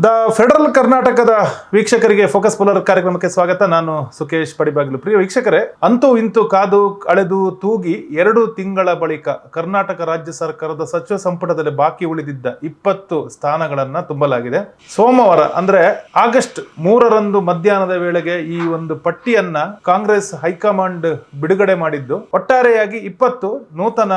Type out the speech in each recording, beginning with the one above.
The federal ಕರ್ನಾಟಕದ ವೀಕ್ಷಕರಿಗೆ focus polar ಕಾರ್ಯಕ್ರಮಕ್ಕೆ ಸ್ವಾಗತ. ನಾನು ಸುಕೇಶ್ ಪಡಿಬಾಗಿಲು. ಪ್ರಿಯ ವೀಕ್ಷಕರೇ, ಅಂತೂ ಇಂತೂ ಕಾದು ಅಳೆದು ತೂಗಿ 2 ತಿಂಗಳ ಬಳಿಕ ಕರ್ನಾಟಕ ರಾಜ್ಯ ಸರ್ಕಾರದ ಸಚಿವ ಸಂಪುಟದಲ್ಲಿ ಬಾಕಿ ಉಳಿದಿದ್ದ 20 ಸ್ಥಾನಗಳನ್ನ ತುಂಬಲಾಗಿದೆ. ಸೋಮವಾರ ಅಂದ್ರೆ ಆಗಸ್ಟ್ 3ರಂದು ಮಧ್ಯಾಹ್ನದ ವೇಳೆಗೆ ಈ ಒಂದು ಪಟ್ಟಿಯನ್ನ ಕಾಂಗ್ರೆಸ್ ಹೈಕಮಾಂಡ್ ಬಿಡುಗಡೆ ಮಾಡಿದ್ದು, ಒಟ್ಟಾರೆಯಾಗಿ 20 ನೂತನ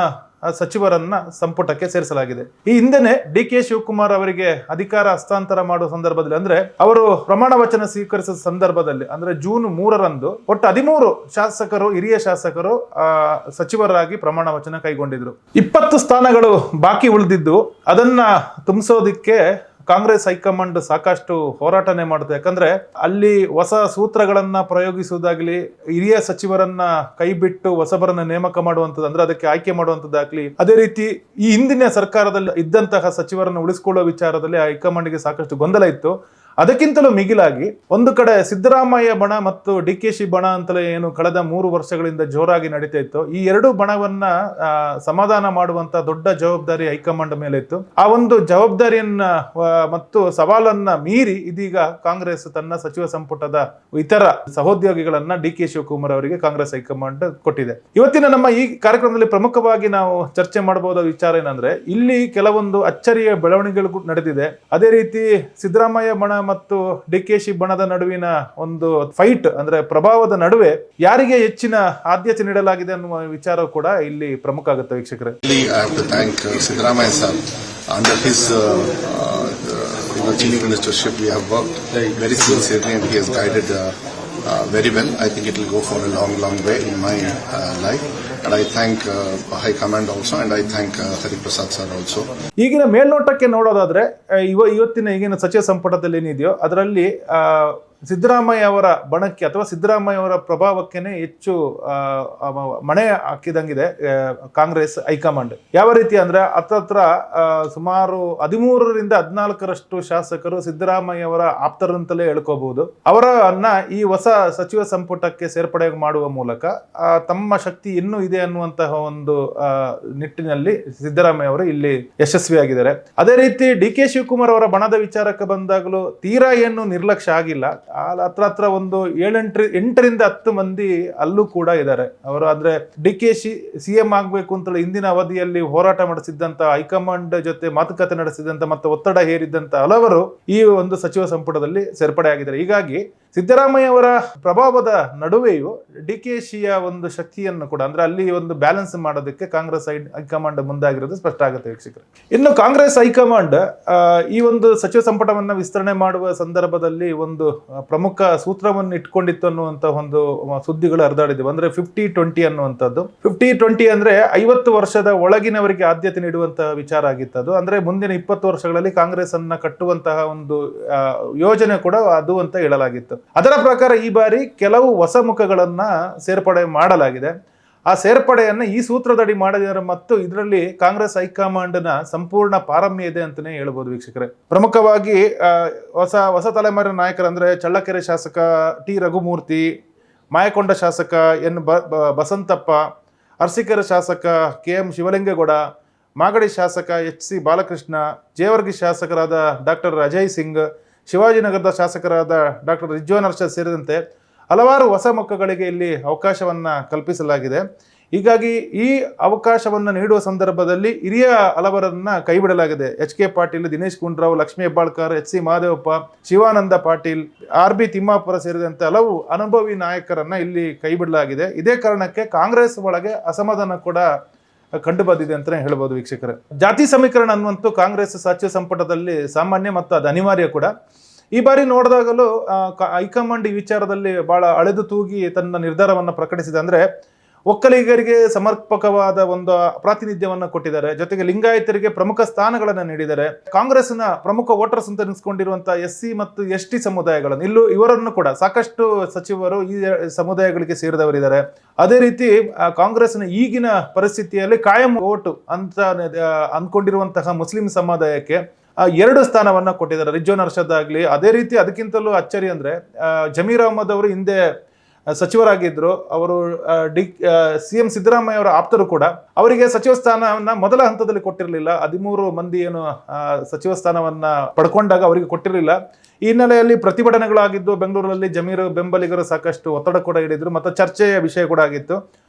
ಸಚಿವರನ್ನ ಸಂಪುಟಕ್ಕೆ ಸೇರಿಸಲಾಗಿದೆ. ಈ ಹಿಂದೆನೆ ಡಿ.ಕೆ. ಶಿವಕುಮಾರ್ ಅವರಿಗೆ ಅಧಿಕಾರ ಹಸ್ತಾಂತರ ಮಾಡುವ ಸಂದರ್ಭದಲ್ಲಿ, ಅಂದ್ರೆ ಅವರು ಪ್ರಮಾಣ ವಚನ ಸ್ವೀಕರಿಸಿದ ಸಂದರ್ಭದಲ್ಲಿ, ಅಂದ್ರೆ ಜೂನ್ 3ರಂದು ಒಟ್ಟು 13 ಶಾಸಕರು, ಹಿರಿಯ ಶಾಸಕರು ಸಚಿವರಾಗಿ ಪ್ರಮಾಣ ವಚನ ಕೈಗೊಂಡಿದ್ರು. 20 ಸ್ಥಾನಗಳು ಬಾಕಿ ಉಳಿದಿದ್ದು, ಅದನ್ನ ತುಂಬಿಸೋದಿಕ್ಕೆ ಕಾಂಗ್ರೆಸ್ ಹೈಕಮಾಂಡ್ ಸಾಕಷ್ಟು ಹೋರಾಟನೆ ಮಾಡುತ್ತೆ. ಯಾಕಂದ್ರೆ ಅಲ್ಲಿ ಹೊಸ ಸೂತ್ರಗಳನ್ನ ಪ್ರಯೋಗಿಸುವುದಾಗ್ಲಿ, ಹಿರಿಯ ಸಚಿವರನ್ನ ಕೈ ಬಿಟ್ಟು ಹೊಸಬರನ್ನ ನೇಮಕ ಮಾಡುವಂಥದ್ದು, ಅಂದ್ರೆ ಅದಕ್ಕೆ ಆಯ್ಕೆ ಮಾಡುವಂಥದ್ದಾಗ್ಲಿ, ಅದೇ ರೀತಿ ಈ ಹಿಂದಿನ ಸರ್ಕಾರದಲ್ಲಿ ಇದ್ದಂತಹ ಸಚಿವರನ್ನು ಉಳಿಸಿಕೊಳ್ಳುವ ವಿಚಾರದಲ್ಲಿ ಹೈಕಮಾಂಡ್ಗೆ ಸಾಕಷ್ಟು ಗೊಂದಲ ಇತ್ತು. ಅದಕ್ಕಿಂತಲೂ ಮಿಗಿಲಾಗಿ ಒಂದು ಕಡೆ ಸಿದ್ದರಾಮಯ್ಯ ಬಣ ಮತ್ತು ಡಿ.ಕೆ.ಶಿ ಬಣ ಅಂತಲೇ ಏನು ಕಳೆದ 3 ವರ್ಷಗಳಿಂದ ಜೋರಾಗಿ ನಡೀತಾ ಇತ್ತು, ಈ 2 ಬಣವನ್ನ ಸಮಾಧಾನ ಮಾಡುವಂತ ದೊಡ್ಡ ಜವಾಬ್ದಾರಿ ಹೈಕಮಾಂಡ್ ಮೇಲೆ ಇತ್ತು. ಆ ಒಂದು ಜವಾಬ್ದಾರಿಯನ್ನ ಮತ್ತು ಸವಾಲನ್ನ ಮೀರಿ ಇದೀಗ ಕಾಂಗ್ರೆಸ್ ತನ್ನ ಸಚಿವ ಸಂಪುಟದ ಇತರ ಸಹೋದ್ಯೋಗಿಗಳನ್ನ ಡಿ.ಕೆ. ಶಿವಕುಮಾರ್ ಅವರಿಗೆ ಕಾಂಗ್ರೆಸ್ ಹೈಕಮಾಂಡ್ ಕೊಟ್ಟಿದೆ. ಇವತ್ತಿನ ನಮ್ಮ ಈ ಕಾರ್ಯಕ್ರಮದಲ್ಲಿ ಪ್ರಮುಖವಾಗಿ ನಾವು ಚರ್ಚೆ ಮಾಡಬಹುದಾದ ವಿಚಾರ ಏನಂದ್ರೆ, ಇಲ್ಲಿ ಕೆಲವೊಂದು ಅಚ್ಚರಿಯ ಬೆಳವಣಿಗೆಗಳು ನಡೆದಿದೆ. ಅದೇ ರೀತಿ ಸಿದ್ದರಾಮಯ್ಯ ಬಣ ಮತ್ತು ಡಿ.ಕೆ.ಶಿ ಬಣದ ನಡುವಿನ ಒಂದು ಫೈಟ್, ಅಂದ್ರೆ ಪ್ರಭಾವದ ನಡುವೆ ಯಾರಿಗೆ ಹೆಚ್ಚಿನ ಆದ್ಯತೆ ನೀಡಲಾಗಿದೆ ಅನ್ನುವ ವಿಚಾರ ಕೂಡ ಇಲ್ಲಿ ಪ್ರಮುಖ ಆಗುತ್ತೆ ವೀಕ್ಷಕರೇ. Siddaramaiah sir, under his chief ministership we have worked very sincerely and he has guided very well. I think it will go for a long way in my life. And I thank High Command also, and I thank Hari Prasad sir also. ಈಗಿನ ಮೇಲ್ನೋಟಕ್ಕೆ ನೋಡೋದಾದ್ರೆ, ಇವತ್ತಿನ ಈಗಿನ ಸಚಿವ ಸಂಪುಟದಲ್ಲಿ ಏನಿದೆಯೋ ಅದರಲ್ಲಿ ಸಿದ್ದರಾಮಯ್ಯ ಅವರ ಬಣಕ್ಕೆ ಅಥವಾ ಸಿದ್ದರಾಮಯ್ಯ ಅವರ ಪ್ರಭಾವಕ್ಕೆನೆ ಹೆಚ್ಚು ಮಣೆ ಹಾಕಿದಂಗಿದೆ ಕಾಂಗ್ರೆಸ್ ಹೈಕಮಾಂಡ್. ಯಾವ ರೀತಿ ಅಂದ್ರೆ, ಹತ್ತತ್ರ ಸುಮಾರು 13ರಿಂದ 14ರಷ್ಟು ಶಾಸಕರು ಸಿದ್ದರಾಮಯ್ಯ ಅವರ ಆಪ್ತರಂತಲೇ ಹೇಳ್ಕೋಬಹುದು. ಅವರನ್ನ ಈ ಹೊಸ ಸಚಿವ ಸಂಪುಟಕ್ಕೆ ಸೇರ್ಪಡೆ ಮಾಡುವ ಮೂಲಕ ತಮ್ಮ ಶಕ್ತಿ ಇನ್ನೂ ಇದೆ ಅನ್ನುವಂತಹ ಒಂದು ನಿಟ್ಟಿನಲ್ಲಿ ಸಿದ್ದರಾಮಯ್ಯ ಅವರು ಇಲ್ಲಿ ಯಶಸ್ವಿಯಾಗಿದ್ದಾರೆ. ಅದೇ ರೀತಿ ಡಿ.ಕೆ. ಶಿವಕುಮಾರ್ ಅವರ ಬಣದ ವಿಚಾರಕ್ಕೆ ಬಂದಾಗಲೂ ತೀರಾ ಏನು ನಿರ್ಲಕ್ಷ್ಯ ಆಗಿಲ್ಲ. ಹತ್ರ ಒಂದು 8ರಿಂದ 10 ಮಂದಿ ಅಲ್ಲೂ ಕೂಡ ಇದ್ದಾರೆ ಅವರು. ಆದ್ರೆ ಡಿ.ಕೆ.ಶಿ ಸಿಎಂ ಆಗ್ಬೇಕು ಅಂತ ಹಿಂದಿನ ಅವಧಿಯಲ್ಲಿ ಹೋರಾಟ ನಡೆಸಿದ್ದಂತ, ಹೈಕಮಾಂಡ್ ಜೊತೆ ಮಾತುಕತೆ ನಡೆಸಿದಂತ ಮತ್ತು ಒತ್ತಡ ಹೇರಿದ್ದಂತ ಹಲವರು ಈ ಒಂದು ಸಚಿವ ಸಂಪುಟದಲ್ಲಿ ಸೇರ್ಪಡೆ ಆಗಿದ್ದಾರೆ. ಹೀಗಾಗಿ ಸಿದ್ದರಾಮಯ್ಯ ಅವರ ಪ್ರಭಾವದ ನಡುವೆಯೂ ಡಿ.ಕೆ.ಶಿಯ ಒಂದು ಶಕ್ತಿಯನ್ನು ಕೂಡ, ಅಂದ್ರೆ ಅಲ್ಲಿ ಒಂದು ಬ್ಯಾಲೆನ್ಸ್ ಮಾಡೋದಕ್ಕೆ ಕಾಂಗ್ರೆಸ್ ಹೈಕಮಾಂಡ್ ಮುಂದಾಗಿರೋದು ಸ್ಪಷ್ಟ ಆಗುತ್ತೆ ವೀಕ್ಷಕರು. ಇನ್ನು ಕಾಂಗ್ರೆಸ್ ಹೈಕಮಾಂಡ್ ಈ ಒಂದು ಸಚಿವ ಸಂಪುಟವನ್ನ ವಿಸ್ತರಣೆ ಮಾಡುವ ಸಂದರ್ಭದಲ್ಲಿ ಒಂದು ಪ್ರಮುಖ ಸೂತ್ರವನ್ನು ಇಟ್ಕೊಂಡಿತ್ತು ಅನ್ನುವಂತ ಒಂದು ಸುದ್ದಿಗಳು ಹರಿದಾಡಿದೆ. ಅಂದ್ರೆ 50-20 ಅನ್ನುವಂಥದ್ದು. 50-20 ಅಂದ್ರೆ 50 ವರ್ಷದ ಒಳಗಿನವರಿಗೆ ಆದ್ಯತೆ ನೀಡುವಂತಹ ವಿಚಾರ ಆಗಿತ್ತು. ಅಂದ್ರೆ ಮುಂದಿನ 20 ವರ್ಷಗಳಲ್ಲಿ ಕಾಂಗ್ರೆಸ್ ಅನ್ನ ಕಟ್ಟುವಂತಹ ಒಂದು ಯೋಜನೆ ಕೂಡ ಅದು ಅಂತ ಹೇಳಲಾಗಿತ್ತು. ಅದರ ಪ್ರಕಾರ ಈ ಬಾರಿ ಕೆಲವು ಹೊಸ ಮುಖಗಳನ್ನ ಸೇರ್ಪಡೆ ಮಾಡಲಾಗಿದೆ. ಆ ಸೇರ್ಪಡೆಯನ್ನ ಈ ಸೂತ್ರದಡಿ ಮಾಡಿದ್ದಾರೆ ಮತ್ತು ಇದರಲ್ಲಿ ಕಾಂಗ್ರೆಸ್ ಹೈಕಮಾಂಡ್ನ ಸಂಪೂರ್ಣ ಪಾರಮ್ಯ ಇದೆ ಅಂತಾನೆ ಹೇಳ್ಬೋದು ವೀಕ್ಷಕರೇ. ಪ್ರಮುಖವಾಗಿ ಹೊಸ ತಲೆಮಾರಿನ ನಾಯಕರಂದ್ರೆ ಚಳ್ಳಕೆರೆ ಶಾಸಕ ಟಿ ರಘುಮೂರ್ತಿ, ಮಾಯಕೊಂಡ ಶಾಸಕ ಎನ್ ಬಸಂತಪ್ಪ, ಅರಸೀಕೆರೆ ಶಾಸಕ ಕೆ.ಎಂ. ಶಿವಲಿಂಗೇಗೌಡ, ಮಾಗಡಿ ಶಾಸಕ ಎಚ್.ಸಿ. ಬಾಲಕೃಷ್ಣ, ಜೇವರ್ಗಿ ಶಾಸಕರಾದ ಡಾಕ್ಟರ್ ಅಜಯ್ ಸಿಂಗ್, ಶಿವಾಜಿನಗರದ ಶಾಸಕರಾದ ಡಾಕ್ಟರ್ ರಿಜ್ವಾನ್ ಅರ್ಷದ್ ಸೇರಿದಂತೆ ಹಲವಾರು ಹೊಸ ಮುಖಗಳಿಗೆ ಇಲ್ಲಿ ಅವಕಾಶವನ್ನ ಕಲ್ಪಿಸಲಾಗಿದೆ. ಹೀಗಾಗಿ ಈ ಅವಕಾಶವನ್ನ ನೀಡುವ ಸಂದರ್ಭದಲ್ಲಿ ಹಿರಿಯ ಹಲವರನ್ನ ಕೈಬಿಡಲಾಗಿದೆ. ಎಚ್.ಕೆ. ಪಾಟೀಲ್, ದಿನೇಶ್ ಗುಂಡೂರಾವ್, ಲಕ್ಷ್ಮೀ ಹೆಬ್ಬಾಳ್ಕರ್, ಎಚ್.ಸಿ. ಮಹದೇವಪ್ಪ, ಶಿವಾನಂದ ಪಾಟೀಲ್, ಆರ್.ಬಿ. ತಿಮ್ಮಾಪುರ ಸೇರಿದಂತೆ ಹಲವು ಅನುಭವಿ ನಾಯಕರನ್ನ ಇಲ್ಲಿ ಕೈಬಿಡಲಾಗಿದೆ. ಇದೇ ಕಾರಣಕ್ಕೆ ಕಾಂಗ್ರೆಸ್ ಒಳಗೆ ಅಸಮಾಧಾನ ಕೂಡ ಕಂಡು ಬಂದಿದೆ ಅಂತಾನೆ ಹೇಳ್ಬೋದು ವೀಕ್ಷಕರೇ. ಜಾತಿ ಸಮೀಕರಣ ಅನ್ನುವಂತೂ ಕಾಂಗ್ರೆಸ್ ಸಚಿವ ಸಂಪುಟದಲ್ಲಿ ಸಾಮಾನ್ಯ ಮತ್ತು ಅದು ಅನಿವಾರ್ಯ ಕೂಡ. ಈ ಬಾರಿ ನೋಡಿದಾಗಲೂ ಹೈಕಮಾಂಡ್ ಈ ವಿಚಾರದಲ್ಲಿ ಬಹಳ ಅಳೆದು ತೂಗಿ ತನ್ನ ನಿರ್ಧಾರವನ್ನು ಪ್ರಕಟಿಸಿದೆ. ಅಂದ್ರೆ ಒಕ್ಕಲಿಗರಿಗೆ ಸಮರ್ಪಕವಾದ ಒಂದು ಪ್ರಾತಿನಿಧ್ಯವನ್ನು ಕೊಟ್ಟಿದ್ದಾರೆ, ಜೊತೆಗೆ ಲಿಂಗಾಯತರಿಗೆ ಪ್ರಮುಖ ಸ್ಥಾನಗಳನ್ನು ನೀಡಿದ್ದಾರೆ. ಕಾಂಗ್ರೆಸ್ನ ಪ್ರಮುಖ ವೋಟರ್ಸ್ ಅಂತ ಅನಿಸ್ಕೊಂಡಿರುವಂತಹ ಎಸ್.ಸಿ. ಮತ್ತು ಎಸ್.ಟಿ. ಸಮುದಾಯಗಳನ್ನು ಇವರನ್ನು ಕೂಡ ಸಾಕಷ್ಟು ಸಚಿವರು ಈ ಸಮುದಾಯಗಳಿಗೆ ಸೇರಿದವರಿದ್ದಾರೆ. ಅದೇ ರೀತಿ ಕಾಂಗ್ರೆಸ್ನ ಈಗಿನ ಪರಿಸ್ಥಿತಿಯಲ್ಲಿ ಕಾಯಂ ವೋಟು ಅಂತ ಅನ್ಕೊಂಡಿರುವಂತಹ ಮುಸ್ಲಿಂ ಸಮುದಾಯಕ್ಕೆ 2 ಸ್ಥಾನವನ್ನ ಕೊಟ್ಟಿದ್ದಾರೆ, ರಿಜ್ವಾನ್ ಅರ್ಷದ್ ಆಗ್ಲಿ. ಅದೇ ರೀತಿ ಅದಕ್ಕಿಂತಲೂ ಅಚ್ಚರಿ ಅಂದ್ರೆ ಜಮೀರ್ ಅಹಮದ್ ಅವರು ಹಿಂದೆ ಸಚಿವರಾಗಿದ್ದರು. ಅವರು CM ಸಿದ್ದರಾಮಯ್ಯ ಅವರ ಆಪ್ತರು ಕೂಡ. ಅವರಿಗೆ ಸಚಿವ ಸ್ಥಾನವನ್ನ ಮೊದಲ ಹಂತದಲ್ಲಿ ಕೊಟ್ಟಿರಲಿಲ್ಲ. 13 ಮಂದಿ ಏನು ಸಚಿವ ಸ್ಥಾನವನ್ನ ಪಡ್ಕೊಂಡಾಗ ಅವರಿಗೆ ಕೊಟ್ಟಿರಲಿಲ್ಲ. ಈ ಹಿನ್ನೆಲೆಯಲ್ಲಿ ಪ್ರತಿಭಟನೆಗಳಾಗಿದ್ದು, ಬೆಂಗಳೂರಲ್ಲಿ ಜಮೀರ್ ಬೆಂಬಲಿಗರು ಸಾಕಷ್ಟು ಒತ್ತಡ ಕೂಡ ಹಿಡಿದ್ರು, ಮತ್ತು ಚರ್ಚೆಯ ವಿಷಯ ಕೂಡ ಆಗಿತ್ತು.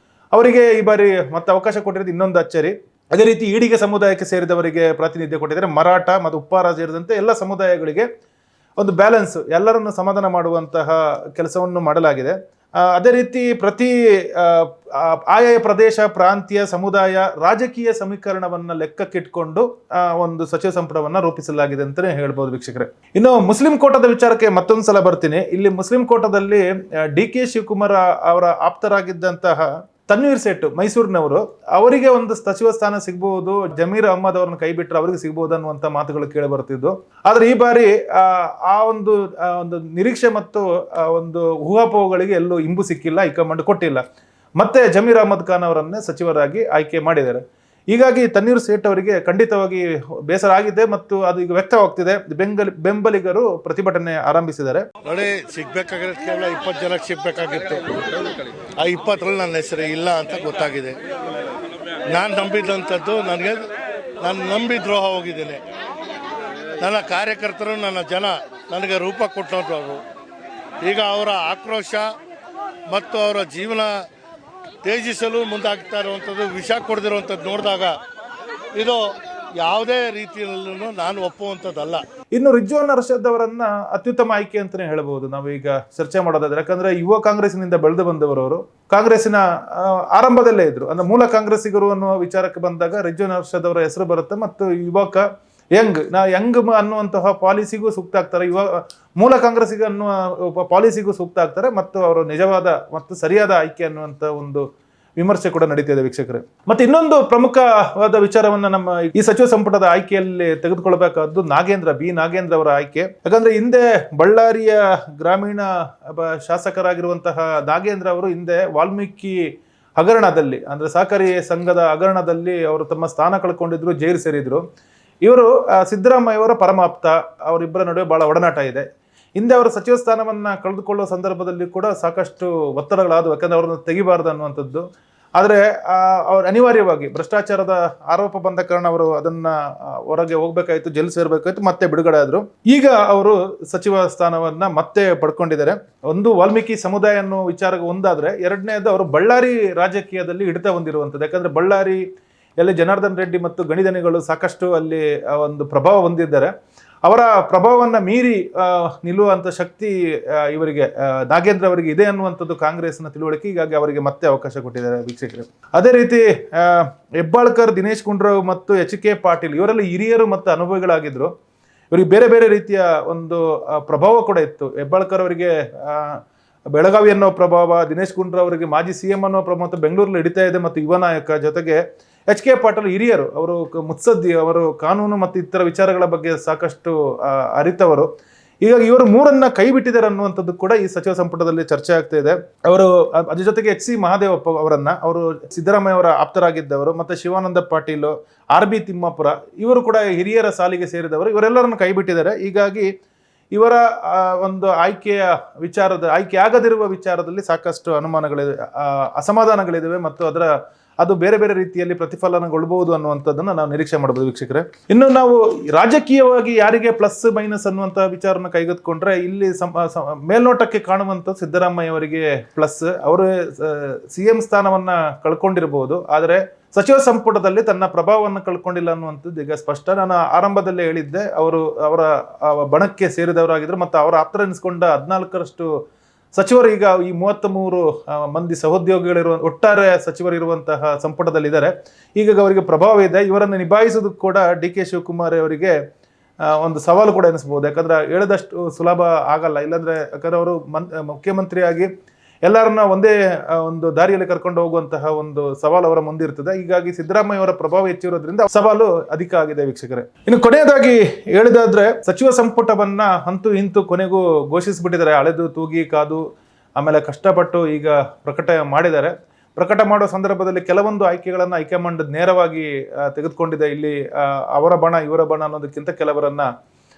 ಅವರಿಗೆ ಈ ಬಾರಿ ಮತ್ತೆ ಅವಕಾಶ ಕೊಟ್ಟಿರೋದು ಇನ್ನೊಂದು ಅಚ್ಚರಿ. ಅದೇ ರೀತಿ ಈಡಿಗ ಸಮುದಾಯಕ್ಕೆ ಸೇರಿದವರಿಗೆ ಪ್ರಾತಿನಿಧ್ಯ ಕೊಟ್ಟಿದ್ದಾರೆ. ಮರಾಠ ಮತ್ತು ಉಪ್ಪಾರ ಸೇರಿದಂತೆ ಎಲ್ಲ ಸಮುದಾಯಗಳಿಗೆ ಒಂದು ಬ್ಯಾಲೆನ್ಸ್, ಎಲ್ಲರನ್ನು ಸಮಾಧಾನ ಮಾಡುವಂತಹ ಕೆಲಸವನ್ನು ಮಾಡಲಾಗಿದೆ. ಅದೇ ರೀತಿ ಪ್ರತಿ ಆಯಾ ಪ್ರದೇಶ, ಪ್ರಾಂತೀಯ, ಸಮುದಾಯ, ರಾಜಕೀಯ ಸಮೀಕರಣವನ್ನ ಲೆಕ್ಕಕ್ಕಿಟ್ಕೊಂಡು ಒಂದು ಸಚಿವ ಸಂಪುಟವನ್ನ ರೂಪಿಸಲಾಗಿದೆ ಅಂತಾನೆ ಹೇಳ್ಬೋದು ವೀಕ್ಷಕರೇ. ಇನ್ನು ಮುಸ್ಲಿಂ ಕೋಟಾದ ವಿಚಾರಕ್ಕೆ ಮತ್ತೊಂದು ಸಲ ಬರ್ತೀನಿ. ಇಲ್ಲಿ ಮುಸ್ಲಿಂ ಕೋಟಾದಲ್ಲಿ DK ಶಿವಕುಮಾರ್ ಅವರ ಆಪ್ತರಾಗಿದ್ದಂತಹ ತನ್ವೀರ್ ಸೇಠ್ ಮೈಸೂರಿನವರು, ಅವರಿಗೆ ಒಂದು ಸಚಿವ ಸ್ಥಾನ ಸಿಗಬಹುದು, ಜಮೀರ್ ಅಹ್ಮದ್ ಅವರನ್ನು ಕೈ ಬಿಟ್ಟರೆ ಅವರಿಗೆ ಸಿಗಬಹುದು ಅನ್ನುವಂಥ ಮಾತುಗಳು ಕೇಳಿ ಬರ್ತಿದ್ದು. ಆದರೆ ಈ ಬಾರಿ ಆ ಒಂದು ನಿರೀಕ್ಷೆ ಮತ್ತು ಒಂದು ಊಹಾಪೋಹಗಳಿಗೆ ಎಲ್ಲೂ ಇಂಬು ಸಿಕ್ಕಿಲ್ಲ, ಹೈಕಮಾಂಡ್ ಕೊಟ್ಟಿಲ್ಲ. ಮತ್ತೆ ಜಮೀರ್ ಅಹ್ಮದ್ ಖಾನ್ ಅವರನ್ನೇ ಸಚಿವರಾಗಿ ಆಯ್ಕೆ ಮಾಡಿದ್ದಾರೆ. ಹೀಗಾಗಿ ತನ್ವೀರ್ ಸೇಠ್ ಅವರಿಗೆ ಖಂಡಿತವಾಗಿ ಬೇಸರ ಆಗಿದೆ ಮತ್ತು ಅದು ಈಗ ವ್ಯಕ್ತವಾಗ್ತಿದೆ. ಬೆಂಬಲಿಗರು ಪ್ರತಿಭಟನೆ ಆರಂಭಿಸಿದ್ದಾರೆ. ನೋಡಿ, ಸಿಗ್ಬೇಕಾಗಿರೋದು ಕೇವಲ 20 ಜನಕ್ಕೆ ಸಿಗ್ಬೇಕಾಗಿತ್ತು. ಆ 20ರಲ್ಲಿ ನನ್ನ ಹೆಸರು ಇಲ್ಲ ಅಂತ ಗೊತ್ತಾಗಿದೆ. ನಾನು ನಂಬಿದಂಥದ್ದು, ನಾನು ನಂಬಿ ದ್ರೋಹ ಹೋಗಿದ್ದೇನೆ. ನನ್ನ ಕಾರ್ಯಕರ್ತರು, ನನ್ನ ಜನ ನನಗೆ ರೂಪ ಕೊಟ್ಟವರು. ಈಗ ಅವರ ಆಕ್ರೋಶ ಮತ್ತು ಅವರ ಜೀವನ ತೇಜಿಸಲು ಮುಂದಾಗ್ತಾ ಇರುವಂಥದ್ದು, ವಿಷ ಕೊಡದಿರುವಂಥದ್ದು ನೋಡಿದಾಗ ಇದು ಯಾವುದೇ ರೀತಿಯಲ್ಲೂ ನಾನು ಒಪ್ಪುವಂಥದ್ದಲ್ಲ. ಇನ್ನು ರಿಜ್ವಾನ್ ಅರ್ಷದ್ ಅವರನ್ನ ಅತ್ಯುತ್ತಮ ಆಯ್ಕೆ ಅಂತಾನೆ ಹೇಳಬಹುದು ನಾವು ಈಗ ಚರ್ಚೆ ಮಾಡೋದಾದ್ರೆ. ಯಾಕಂದ್ರೆ ಯುವ ಕಾಂಗ್ರೆಸ್ನಿಂದ ಬೆಳೆದು ಬಂದವರು, ಕಾಂಗ್ರೆಸ್ಸಿನ ಆರಂಭದಲ್ಲೇ ಇದ್ರು. ಅಂದ್ರೆ ಮೂಲ ಕಾಂಗ್ರೆಸ್ಸಿಗರು ಅನ್ನುವ ವಿಚಾರಕ್ಕೆ ಬಂದಾಗ ರಿಜ್ವಾನ್ ಅರ್ಷದ್ ಅವರ ಹೆಸರು ಬರುತ್ತೆ. ಮತ್ತು ಯುವಕ, ಯಂಗ್ ಅನ್ನುವಂತಹ ಪಾಲಿಸಿಗೂ ಸೂಕ್ತ ಆಗ್ತಾರೆ, ಮೂಲ ಕಾಂಗ್ರೆಸ್ಸಿಗೆ ಅನ್ನುವ ಪಾಲಿಸಿಗೂ ಸೂಕ್ತ ಆಗ್ತಾರೆ, ಮತ್ತು ಅವರು ನಿಜವಾದ ಮತ್ತು ಸರಿಯಾದ ಆಯ್ಕೆ ಅನ್ನುವಂಥ ಒಂದು ವಿಮರ್ಶೆ ಕೂಡ ನಡೀತಿದೆ ವೀಕ್ಷಕರೇ. ಮತ್ತೆ ಇನ್ನೊಂದು ಪ್ರಮುಖವಾದ ವಿಚಾರವನ್ನ ನಮ್ಮ ಈ ಸಚಿವ ಸಂಪುಟದ ಆಯ್ಕೆಯಲ್ಲಿ ತೆಗೆದುಕೊಳ್ಬೇಕಾದ್ದು ನಾಗೇಂದ್ರ ಅವರ ಆಯ್ಕೆ. ಯಾಕಂದ್ರೆ ಹಿಂದೆ ಬಳ್ಳಾರಿಯ ಗ್ರಾಮೀಣ ಶಾಸಕರಾಗಿರುವಂತಹ ನಾಗೇಂದ್ರ ಅವರು ಹಿಂದೆ ವಾಲ್ಮೀಕಿ ಹಗರಣದಲ್ಲಿ, ಅಂದ್ರೆ ಸಹಕಾರಿ ಸಂಘದ ಹಗರಣದಲ್ಲಿ ಅವರು ತಮ್ಮ ಸ್ಥಾನ ಕಳ್ಕೊಂಡಿದ್ರು, ಜೈಲು ಸೇರಿದ್ರು. ಇವರು ಸಿದ್ದರಾಮಯ್ಯ ಅವರ ಪರಮಾಪ್ತ, ಅವರಿಬ್ಬರ ನಡುವೆ ಬಹಳ ಒಡನಾಟ ಇದೆ. ಹಿಂದೆ ಅವರ ಸಚಿವ ಸ್ಥಾನವನ್ನ ಕಳೆದುಕೊಳ್ಳುವ ಸಂದರ್ಭದಲ್ಲಿ ಕೂಡ ಸಾಕಷ್ಟು ಒತ್ತಡಗಳಾದವು, ಯಾಕಂದ್ರೆ ಅವ್ರನ್ನ ತೆಗಿಬಾರ್ದು ಅನ್ನುವಂಥದ್ದು. ಆದರೆ ಅವ್ರು ಅನಿವಾರ್ಯವಾಗಿ ಭ್ರಷ್ಟಾಚಾರದ ಆರೋಪ ಬಂದ ಕಾರಣ ಅವರು ಅದನ್ನ ಹೊರಗೆ ಹೋಗ್ಬೇಕಾಯ್ತು, ಜೈಲು ಸೇರ್ಬೇಕಾಯ್ತು, ಮತ್ತೆ ಬಿಡುಗಡೆ ಆದ್ರು. ಈಗ ಅವರು ಸಚಿವ ಸ್ಥಾನವನ್ನ ಮತ್ತೆ ಪಡ್ಕೊಂಡಿದ್ದಾರೆ. ಒಂದು ವಾಲ್ಮೀಕಿ ಸಮುದಾಯ ಅನ್ನೋ ವಿಚಾರಕ್ಕೆ ಒಂದಾದ್ರೆ, ಎರಡನೇದು ಅವರು ಬಳ್ಳಾರಿ ರಾಜಕೀಯದಲ್ಲಿ ಹಿಡಿತ ಹೊಂದಿರುವಂಥದ್ದು. ಯಾಕಂದ್ರೆ ಬಳ್ಳಾರಿ ಎಲ್ಲಿ ಜನಾರ್ದನ್ ರೆಡ್ಡಿ ಮತ್ತು ಗಣಿಧನಿಗಳು ಸಾಕಷ್ಟು ಅಲ್ಲಿ ಒಂದು ಪ್ರಭಾವ ಹೊಂದಿದ್ದಾರೆ. ಅವರ ಪ್ರಭಾವವನ್ನು ಮೀರಿ ನಿಲ್ಲುವಂಥ ಶಕ್ತಿ ಇವರಿಗೆ, ನಾಗೇಂದ್ರ ಅವರಿಗೆ ಇದೆ ಅನ್ನುವಂಥದ್ದು ಕಾಂಗ್ರೆಸ್ನ ತಿಳುವಳಿಕೆ. ಹೀಗಾಗಿ ಅವರಿಗೆ ಮತ್ತೆ ಅವಕಾಶ ಕೊಟ್ಟಿದ್ದಾರೆ ವೀಕ್ಷಕರು. ಅದೇ ರೀತಿ ಹೆಬ್ಬಾಳ್ಕರ್, ದಿನೇಶ್ ಗುಂಡೂರಾವ್ ಮತ್ತು HK ಪಾಟೀಲ್ ಇವರೆಲ್ಲ ಹಿರಿಯರು ಮತ್ತು ಅನುಭವಿಗಳಾಗಿದ್ರು. ಇವರಿಗೆ ಬೇರೆ ಬೇರೆ ರೀತಿಯ ಒಂದು ಪ್ರಭಾವ ಕೂಡ ಇತ್ತು. ಹೆಬ್ಬಾಳ್ಕರ್ ಅವರಿಗೆ ಬೆಳಗಾವಿ ಅನ್ನೋ ಪ್ರಭಾವ, ದಿನೇಶ್ ಗುಂಡೂರಾವ್ ಅವರಿಗೆ ಮಾಜಿ CM ಅನ್ನೋ ಪ್ರಭಾವ ಮತ್ತು ಬೆಂಗಳೂರಲ್ಲಿ ಹಿಡಿತಾ ಇದೆ, ಮತ್ತು ಯುವ ನಾಯಕ. ಜೊತೆಗೆ HK ಪಾಟೀಲ್ ಹಿರಿಯರು, ಅವರು ಮುತ್ಸದ್ದಿ, ಅವರು ಕಾನೂನು ಮತ್ತು ಇತರ ವಿಚಾರಗಳ ಬಗ್ಗೆ ಸಾಕಷ್ಟು ಅರಿತವರು. ಹೀಗಾಗಿ ಇವರು ಮೂರನ್ನ ಕೈ ಬಿಟ್ಟಿದ್ದಾರೆ ಅನ್ನುವಂಥದ್ದು ಕೂಡ ಈ ಸಚಿವ ಸಂಪುಟದಲ್ಲಿ ಚರ್ಚೆ ಆಗ್ತಾ ಇದೆ. ಅವರು ಅದ್ರ ಜೊತೆಗೆ HC ಮಹದೇವಪ್ಪ ಅವರನ್ನ, ಅವರು ಸಿದ್ದರಾಮಯ್ಯ ಅವರ ಆಪ್ತರಾಗಿದ್ದವರು, ಮತ್ತೆ ಶಿವಾನಂದ ಪಾಟೀಲ್, RB ತಿಮ್ಮಾಪುರ, ಇವರು ಕೂಡ ಹಿರಿಯರ ಸಾಲಿಗೆ ಸೇರಿದವರು. ಇವರೆಲ್ಲರನ್ನು ಕೈ ಬಿಟ್ಟಿದ್ದಾರೆ. ಹೀಗಾಗಿ ಇವರ ಒಂದು ಆಯ್ಕೆ ಆಗದಿರುವ ವಿಚಾರದಲ್ಲಿ ಸಾಕಷ್ಟು ಅನುಮಾನಗಳಿವೆ, ಅಸಮಾಧಾನಗಳಿವೆ, ಮತ್ತು ಅದು ಬೇರೆ ಬೇರೆ ರೀತಿಯಲ್ಲಿ ಪ್ರತಿಫಲನಗೊಳ್ಳಬಹುದು ಅನ್ನುವಂಥದ್ದನ್ನು ನಾವು ನಿರೀಕ್ಷೆ ಮಾಡಬಹುದು ವೀಕ್ಷಕರೇ. ಇನ್ನು ನಾವು ರಾಜಕೀಯವಾಗಿ ಯಾರಿಗೆ ಪ್ಲಸ್ ಮೈನಸ್ ಅನ್ನುವಂಥ ವಿಚಾರನ ಕೈಗೆತ್ತಿಕೊಂಡ್ರೆ, ಇಲ್ಲಿ ಮೇಲ್ನೋಟಕ್ಕೆ ಕಾಣುವಂಥದ್ದು ಸಿದ್ದರಾಮಯ್ಯ ಅವರಿಗೆ ಪ್ಲಸ್. ಅವರು CM ಸ್ಥಾನವನ್ನ ಕಳ್ಕೊಂಡಿರಬಹುದು, ಆದರೆ ಸಚಿವ ಸಂಪುಟದಲ್ಲಿ ತನ್ನ ಪ್ರಭಾವವನ್ನು ಕಳ್ಕೊಂಡಿಲ್ಲ ಅನ್ನುವಂಥದ್ದು ಈಗ ಸ್ಪಷ್ಟ. ನಾನು ಆರಂಭದಲ್ಲೇ ಹೇಳಿದ್ದೆ, ಅವರ ಬಣಕ್ಕೆ ಸೇರಿದವರಾಗಿದ್ರು, ಮತ್ತು ಅವರ ಆಪ್ತರೆನಿಸಿಕೊಂಡ 14ರಷ್ಟು ಸಚಿವರು ಈಗ ಈ 33 ಮಂದಿ ಸಹೋದ್ಯೋಗಿಗಳಿರುವ ಒಟ್ಟಾರೆ ಸಚಿವರು ಇರುವಂತಹ ಸಂಪುಟದಲ್ಲಿದ್ದಾರೆ. ಈಗ ಅವರಿಗೆ ಪ್ರಭಾವ ಇದೆ. ಇವರನ್ನು ನಿಭಾಯಿಸೋದು ಕೂಡ DK ಶಿವಕುಮಾರ್ ಅವರಿಗೆ ಒಂದು ಸವಾಲು ಕೂಡ ಎನಿಸಬಹುದು. ಯಾಕಂದ್ರೆ ಹೇಳಿದಷ್ಟು ಸುಲಭ ಆಗಲ್ಲ. ಇಲ್ಲಾಂದ್ರೆ ಯಾಕಂದ್ರೆ ಅವರು ಮುಖ್ಯಮಂತ್ರಿಯಾಗಿ ಎಲ್ಲರನ್ನ ಒಂದೇ ಒಂದು ದಾರಿಯಲ್ಲಿ ಕರ್ಕೊಂಡು ಹೋಗುವಂತಹ ಒಂದು ಸವಾಲು ಅವರ ಮುಂದಿರ್ತದೆ. ಹೀಗಾಗಿ ಸಿದ್ದರಾಮಯ್ಯ ಅವರ ಪ್ರಭಾವ ಹೆಚ್ಚಿರೋದ್ರಿಂದ ಸವಾಲು ಅಧಿಕ ಆಗಿದೆ ವೀಕ್ಷಕರೇ. ಇನ್ನು ಕೊನೆಯದಾಗಿ ಹೇಳಿದಾದ್ರೆ, ಸಚಿವ ಸಂಪುಟವನ್ನ ಅಂತೂ ಇಂತೂ ಕೊನೆಗೂ ಘೋಷಿಸಿಬಿಟ್ಟಿದ್ದಾರೆ. ಅಳೆದು ತೂಗಿ ಕಾದು ಆಮೇಲೆ ಕಷ್ಟಪಟ್ಟು ಈಗ ಪ್ರಕಟ ಮಾಡಿದ್ದಾರೆ. ಪ್ರಕಟ ಮಾಡುವ ಸಂದರ್ಭದಲ್ಲಿ ಕೆಲವೊಂದು ಆಯ್ಕೆಗಳನ್ನು ಹೈಕಮಾಂಡ್ ನೇರವಾಗಿ ತೆಗೆದುಕೊಂಡಿದೆ. ಇಲ್ಲಿ ಅವರ ಬಣ ಇವರ ಬಣ ಅನ್ನೋದಕ್ಕಿಂತ ಕೆಲವರನ್ನ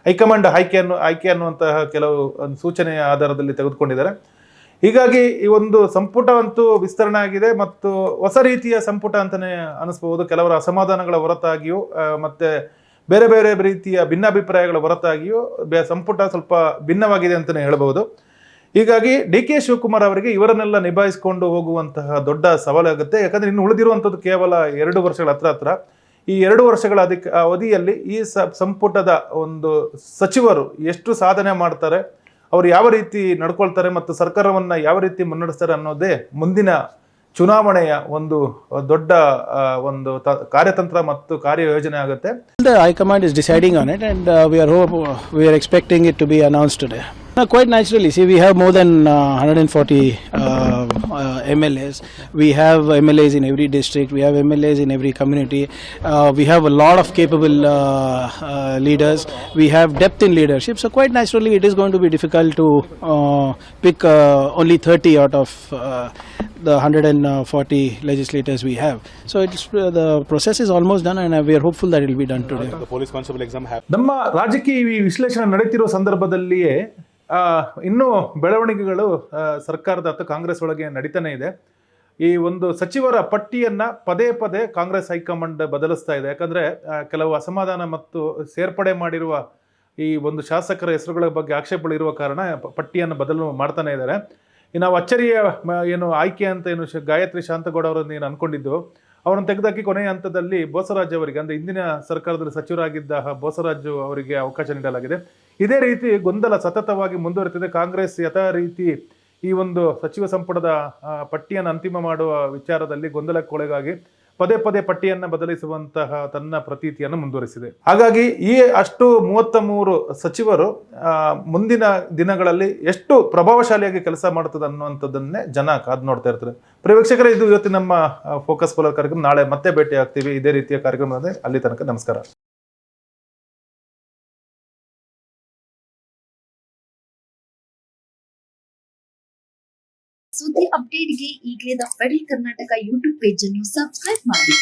ಹೈಕಮಾಂಡ್ ಆಯ್ಕೆ ಅನ್ನುವಂತಹ ಕೆಲವು ಸೂಚನೆಯ ಆಧಾರದಲ್ಲಿ ತೆಗೆದುಕೊಂಡಿದ್ದಾರೆ. ಹೀಗಾಗಿ ಈ ಒಂದು ಸಂಪುಟ ಅಂತೂ ವಿಸ್ತರಣೆ ಆಗಿದೆ ಮತ್ತು ಹೊಸ ರೀತಿಯ ಸಂಪುಟ ಅಂತಲೇ ಅನಿಸ್ಬಹುದು. ಕೆಲವರ ಅಸಮಾಧಾನಗಳ ಹೊರತಾಗಿಯೂ ಮತ್ತೆ ಬೇರೆ ಬೇರೆ ರೀತಿಯ ಭಿನ್ನಾಭಿಪ್ರಾಯಗಳ ಹೊರತಾಗಿಯೂ ಸಂಪುಟ ಸ್ವಲ್ಪ ಭಿನ್ನವಾಗಿದೆ ಅಂತಲೇ ಹೇಳ್ಬೋದು. ಹೀಗಾಗಿ ಡಿ ಕೆ ಶಿವಕುಮಾರ್ ಅವರಿಗೆ ಇವರನ್ನೆಲ್ಲ ನಿಭಾಯಿಸಿಕೊಂಡು ಹೋಗುವಂತಹ ದೊಡ್ಡ ಸವಾಲಾಗುತ್ತೆ. ಯಾಕಂದರೆ ಇನ್ನು ಉಳಿದಿರುವಂಥದ್ದು ಕೇವಲ 2 ವರ್ಷಗಳ ಹತ್ರ. ಈ 2 ವರ್ಷಗಳ ಅವಧಿಯಲ್ಲಿ ಈ ಸಂಪುಟದ ಒಂದು ಸಚಿವರು ಎಷ್ಟು ಸಾಧನೆ ಮಾಡ್ತಾರೆ, ಅವರು ಯಾವ ರೀತಿ ನಡ್ಕೊಳ್ತಾರೆ ಮತ್ತು ಸರ್ಕಾರವನ್ನು ಯಾವ ರೀತಿ ಮುನ್ನಡೆಸ್ತಾರೆ ಅನ್ನೋದೇ ಮುಂದಿನ ಚುನಾವಣೆಯ ಒಂದು ದೊಡ್ಡ ಒಂದು ಕಾರ್ಯತಂತ್ರ ಮತ್ತು ಕಾರ್ಯಯೋಜನೆ ಆಗುತ್ತೆ. The High Command is deciding on it, and we are expecting it to be announced today. Quite naturally, see, we have more than 140 MLAs. We have MLAs in every district. We have MLAs in every community. We have a lot of capable leaders. We have depth in leadership. So quite naturally, it is going to be difficult to pick only 30 out of the 140 legislators we have. So the process is almost done, and we are hopeful that it will be done today. The police constable exam happened. ನಮ್ಮ ರಾಜಕೀಯ ವಿಶ್ಲೇಷಣೆ ನಡೀತಿರುವ ಸಂದರ್ಭದಲ್ಲಿಯೇ ಇನ್ನೂ ಬೆಳವಣಿಗೆಗಳು ಸರ್ಕಾರದ ಅಥವಾ ಕಾಂಗ್ರೆಸ್ ಒಳಗೆ ನಡೀತಾನೆ ಇದೆ. ಈ ಒಂದು ಸಚಿವರ ಪಟ್ಟಿಯನ್ನ ಪದೇ ಪದೇ ಕಾಂಗ್ರೆಸ್ ಹೈಕಮಾಂಡ್ ಬದಲಿಸ್ತಾ ಇದೆ. ಯಾಕಂದ್ರೆ ಕೆಲವು ಅಸಮಾಧಾನ ಮತ್ತು ಸೇರ್ಪಡೆ ಮಾಡಿರುವ ಈ ಒಂದು ಶಾಸಕರ ಹೆಸರುಗಳ ಬಗ್ಗೆ ಆಕ್ಷೇಪಗಳಿರುವ ಕಾರಣ ಪಟ್ಟಿಯನ್ನು ಬದಲು ಮಾಡ್ತಾನೆ ಇದ್ದಾರೆ. ನಾವು ಅಚ್ಚರಿಯ ಏನು ಆಯ್ಕೆ ಅಂತ ಏನು ಗಾಯತ್ರಿ ಶಾಂತಗೌಡ ಅವರನ್ನು ಏನು ಅನ್ಕೊಂಡಿದ್ದು, ಅವರನ್ನು ತೆಗೆದಾಕಿ ಕೊನೆಯ ಹಂತದಲ್ಲಿ ಬೋಸರಾಜ್ ಅವರಿಗೆ, ಅಂದರೆ ಇಂದಿನ ಸರ್ಕಾರದಲ್ಲಿ ಸಚಿವರಾಗಿದ್ದ ಬೋಸರಾಜು ಅವರಿಗೆ ಅವಕಾಶ ನೀಡಲಾಗಿದೆ. ಇದೇ ರೀತಿ ಗೊಂದಲ ಸತತವಾಗಿ ಮುಂದುವರಿತಿದೆ. ಕಾಂಗ್ರೆಸ್ ಯಥಾ ರೀತಿ ಈ ಒಂದು ಸಚಿವ ಸಂಪುಟದ ಪಟ್ಟಿಯನ್ನು ಅಂತಿಮ ಮಾಡುವ ವಿಚಾರದಲ್ಲಿ ಗೊಂದಲಕ್ಕೊಳಗಾಗಿ ಪದೇ ಪದೇ ಪಟ್ಟಿಯನ್ನು ಬದಲಿಸುವಂತಹ ತನ್ನ ಪ್ರತೀತಿಯನ್ನು ಮುಂದುವರಿಸಿದೆ. ಹಾಗಾಗಿ ಈ ಅಷ್ಟು 33 ಸಚಿವರು ಮುಂದಿನ ದಿನಗಳಲ್ಲಿ ಎಷ್ಟು ಪ್ರಭಾವಶಾಲಿಯಾಗಿ ಕೆಲಸ ಮಾಡ್ತದೆ ಅನ್ನುವಂಥದ್ದನ್ನೇ ಜನ ಕಾದು ನೋಡ್ತಾ ಇರ್ತಾರೆ. ಪ್ರೇಕ್ಷಕರೇ, ಇದು ಇವತ್ತು ನಮ್ಮ ಫೋಕಸ್ ಪೋಲರ್ ಕಾರ್ಯಕ್ರಮ. ನಾಳೆ ಮತ್ತೆ ಭೇಟಿ ಆಗ್ತೀವಿ ಇದೇ ರೀತಿಯ ಕಾರ್ಯಕ್ರಮದಲ್ಲಿ. ಅಲ್ಲಿ ತನಕ ನಮಸ್ಕಾರ. ಸುದ್ದಿ ಅಪ್ಡೇಟ್ಗೆ ಈಗಲೇ the federal Karnataka YouTube page ಅನ್ನು ಸಬ್ಸ್ಕ್ರೈಬ್ ಮಾಡಿ.